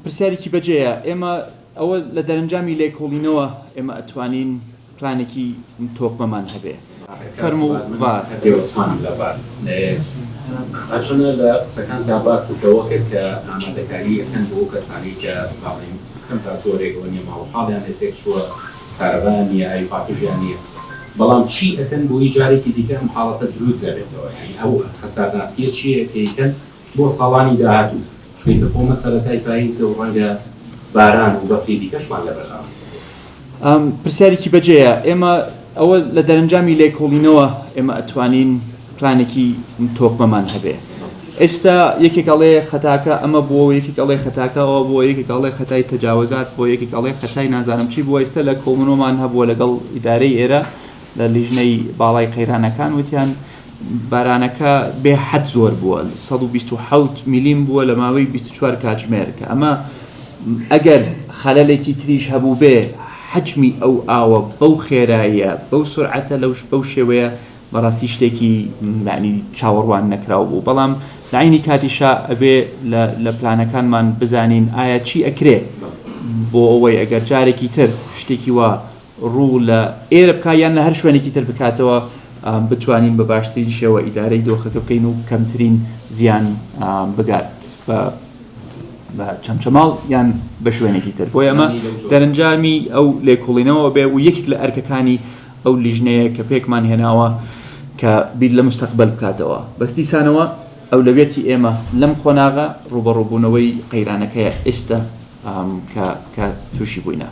پرسیارێکی بەجێیە ئێمە ئەوە لە دەرەنجامی لێکۆڵینەوە ئێمە ئەتوانین پلانێکی تۆپمەمان هەبێ فەرموو ئەچۆنە لە قسەکاندا باسەوە کرد کە ئامادەکاری یەکەن بۆ کەسانی کە باڵێن کەم تا زۆرێکەوە نیە ماوەحاڵیان لێتێک چووە کارەبایان نیە ئای پاکیژیان نییە بەڵام چی ئەکەن بۆی جارێکی دیکە ئەم حاڵەتە دروست دەبێتەوە ئەو خەسارناسیە چیە کە ئەیکەن بۆ ساڵانی داهاتوو شوێتە بۆ مەسەرەتای پاییزە و ڕەنگە باران و بەفری دیکەشمان لەبەرداوە پرسیارێکی بەجێیە ئێمە ئەوە لە دەرەنجامی لێکۆڵینەوە ئێمە ئەتوانین پلانێکی تۆپمەمان هەبێ ئێستا یەکێک ئەڵێ خەتاکە ئەمە بۆ یەکێک ئەڵێ خەتاکەەوە بۆ یەکێک ئەڵێ خەتای تەجاوزات بۆ یەکێک ئەڵێ خەتای نازانم چی بۆ ئێستا لە کۆمنۆمان هەبووە لەگەڵ ئیدارەی ئێرە لە لیژنەی باڵای قەیرانەکان وتیان بارانەکە بێ حەد زۆر بووە 127 میلیم بووە لە ماوەی 24 کاتژمێر کە ئەمە ئەگەر خەلەلێکی تریش هەبوو بێ حجمی ئەو ئاوە بەو خێراییە بەو سرعەتە بەو شێوەیە بەڕاستی شتێکی معنی چاوەڕوان نەکراو بوو بەڵام لە عینی کاتیشا ئەبێ لە پلانەکانمان بزانین ئایا چی ئەکرێ بۆ ئەوەی ئەگەر جارێکی تر شتێکی وە ڕوو لە ئێرە بکە یان لە هەر شوێنێکی تر بکاتەوە بتوانین بە باشترین شێوە ئیدارەی دۆخەکە بکەین و کەمترین زیان بگات بە چەمچەماڵ یان بە شوێنێکی تر بۆی ئەمە دەرەنجامی ئەو لێکۆڵینەوە بێ و یەکێک لە ئەرکەکانی ئەو لیژنەیە کە پێکمان هێناوە کە بیر لە مستەقبل بکاتەوە بەستی سانەوە ئەولەوێتی ئێمە لەم خۆناغا ڕوبەڕووبوونەوەی قەیرانەکەیە ئێستا کە تووشی بووینە